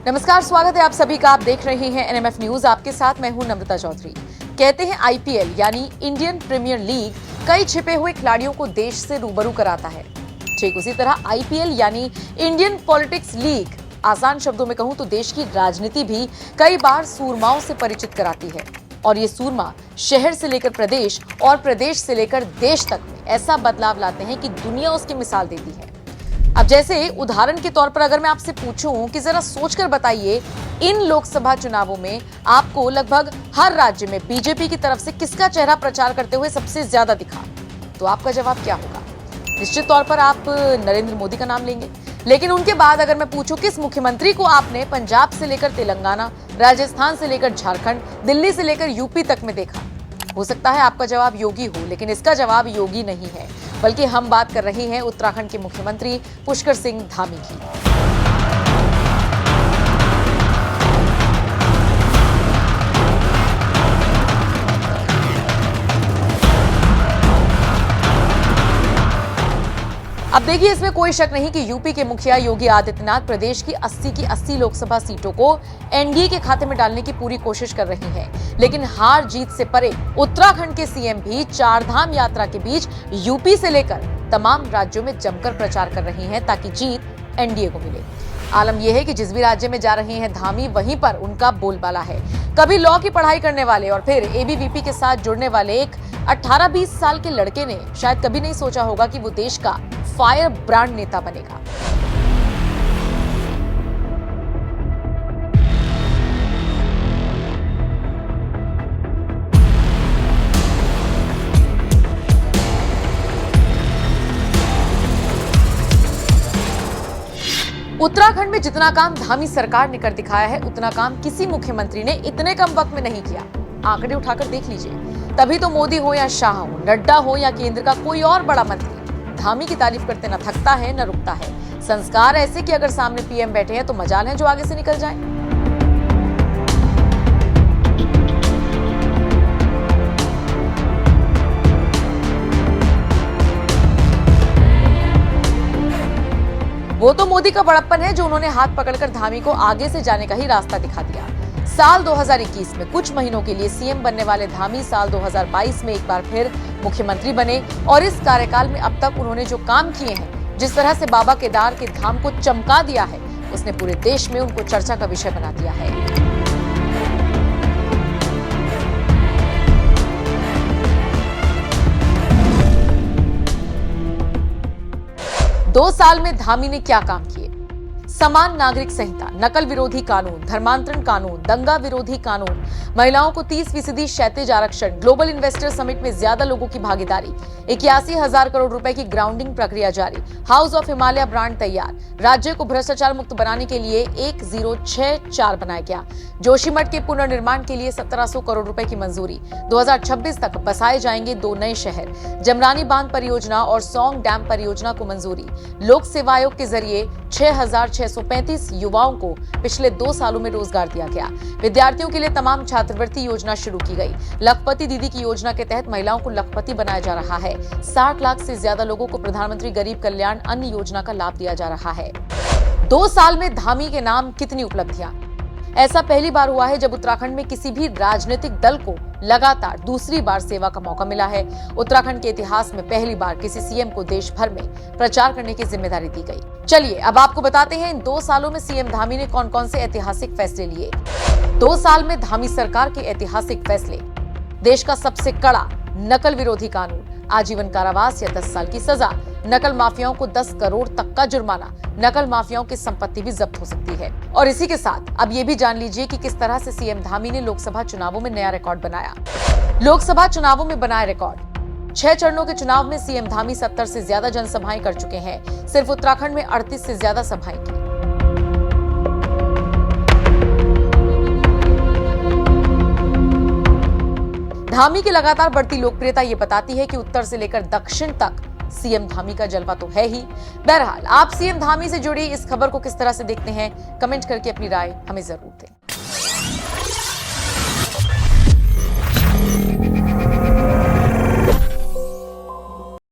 नमस्कार, स्वागत है आप सभी का। आप देख रहे हैं एनएमएफ न्यूज। आपके साथ मैं हूं नम्रता चौधरी। कहते हैं आईपीएल यानी इंडियन प्रीमियर लीग कई छिपे हुए खिलाड़ियों को देश से रूबरू कराता है। ठीक उसी तरह आईपीएल यानी इंडियन पॉलिटिक्स लीग आसान शब्दों में कहूं तो देश की राजनीति भी कई बार सूरमाओं से परिचित कराती है। और ये सूरमा शहर से लेकर प्रदेश और प्रदेश से लेकर देश तक में ऐसा बदलाव लाते हैं कि दुनिया उसकी मिसाल देती है। अब जैसे उदाहरण के तौर पर अगर मैं आपसे पूछूं कि जरा सोचकर बताइए, इन लोकसभा चुनावों में आपको लगभग हर राज्य में बीजेपी की तरफ से किसका चेहरा प्रचार करते हुए सबसे ज्यादा दिखा, तो आपका जवाब क्या होगा? निश्चित तौर पर आप नरेंद्र मोदी का नाम लेंगे। लेकिन उनके बाद अगर मैं पूछूं किस मुख्यमंत्री को आपने पंजाब से लेकर तेलंगाना, राजस्थान से लेकर झारखंड, दिल्ली से लेकर यूपी तक में देखा, हो सकता है आपका जवाब योगी हो, लेकिन इसका जवाब योगी नहीं है, बल्कि हम बात कर रहे हैं उत्तराखंड के मुख्यमंत्री पुष्कर सिंह धामी की। अब देखिए, इसमें कोई शक नहीं कि यूपी के मुखिया योगी आदित्यनाथ प्रदेश की 80 की 80 लोकसभा सीटों को एनडीए के खाते में डालने की पूरी कोशिश कर रही हैं। लेकिन हार जीत से परे उत्तराखंड के सीएम भी चारधाम यात्रा के बीच यूपी से लेकर तमाम राज्यों में जमकर प्रचार कर रही हैं ताकि जीत एनडीए को मिले। आलम यह है कि जिस भी राज्य में जा रहे हैं धामी, वहीं पर उनका बोलबाला है। कभी लॉ की पढ़ाई करने वाले और फिर एबीवीपी के साथ जुड़ने वाले एक 18-20 साल के लड़के ने शायद कभी नहीं सोचा होगा कि वो देश का फायर ब्रांड नेता बनेगा। उत्तराखंड में जितना काम धामी सरकार ने कर दिखाया है, उतना काम किसी मुख्यमंत्री ने इतने कम वक्त में नहीं किया। आंकड़े उठाकर देख लीजिए। तभी तो मोदी हो या शाह हो, नड्डा हो या केंद्र का कोई और बड़ा मंत्री, धामी की तारीफ करते न थकता है न रुकता है। संस्कार ऐसे कि अगर सामने पीएम बैठे हैं तो मजाल है जो आगे से निकल जाए। वो तो मोदी का बड़प्पन है जो उन्होंने हाथ पकड़कर धामी को आगे से जाने का ही रास्ता दिखा दिया। साल 2021 में कुछ महीनों के लिए सीएम बनने वाले धामी साल 2022 में एक बार फिर मुख्यमंत्री बने और इस कार्यकाल में अब तक उन्होंने जो काम किए हैं, जिस तरह से बाबा केदार के धाम को चमका दिया है, उसने पूरे देश में उनको चर्चा का विषय बना दिया है। 2 साल में धामी ने क्या काम किए? समान नागरिक संहिता, नकल विरोधी कानून, धर्मांतरण कानून, दंगा विरोधी कानून, महिलाओं को 30% क्षैतिज आरक्षण, ग्लोबल इन्वेस्टर समिट में ज्यादा लोगों की भागीदारी, 81,000 करोड़ रुपए की ग्राउंडिंग प्रक्रिया जारी, हाउस ऑफ हिमालय ब्रांड तैयार, राज्य को भ्रष्टाचार मुक्त बनाने के लिए 1064 बनाया गया, जोशीमठ के पुनर्निर्माण के लिए 1700 करोड़ रुपए की मंजूरी, 2026 तक बसाए जाएंगे 2 नए शहर, जमरानी बांध परियोजना और सौंग डैम परियोजना को मंजूरी, लोक सेवा आयोग के जरिए 6,635 युवाओं को पिछले 2 सालों में रोजगार दिया गया, विद्यार्थियों के लिए तमाम छात्रवृत्ति योजना शुरू की गई, लखपति दीदी की योजना के तहत महिलाओं को लखपति बनाया जा रहा है, 60 लाख से ज्यादा लोगों को प्रधानमंत्री गरीब कल्याण अन्न योजना का लाभ दिया जा रहा है। 2 साल में धामी के नाम कितनी उपलब्धियां? ऐसा पहली बार हुआ है जब उत्तराखंड में किसी भी राजनीतिक दल को लगातार दूसरी बार सेवा का मौका मिला है। उत्तराखंड के इतिहास में पहली बार किसी सीएम को देश भर में प्रचार करने की जिम्मेदारी दी गई। चलिए अब आपको बताते हैं इन 2 सालों में सीएम धामी ने कौन कौन से ऐतिहासिक फैसले लिए। 2 साल में धामी सरकार के ऐतिहासिक फैसले: देश का सबसे कड़ा नकल विरोधी कानून, आजीवन कारावास या 10 साल की सजा, नकल माफियाओं को 10 करोड़ तक का जुर्माना, नकल माफियाओं की संपत्ति भी जब्त हो सकती है। और इसी के साथ अब ये भी जान लीजिए कि किस तरह से सीएम धामी ने लोकसभा चुनावों में नया रिकॉर्ड बनाया। लोकसभा चुनावों में बनाया रिकॉर्ड: 6 चरणों के चुनाव में सीएम धामी 70 से ज्यादा जनसभाएं कर चुके हैं। सिर्फ उत्तराखंड में 38 से ज्यादा सभाएं की। धामी की लगातार बढ़ती लोकप्रियता ये बताती है कि उत्तर से लेकर दक्षिण तक सीएम धामी का जलवा तो है ही। बहरहाल, आप सीएम धामी से जुड़ी इस खबर को किस तरह से देखते हैं, कमेंट करके अपनी राय हमें जरूर दें।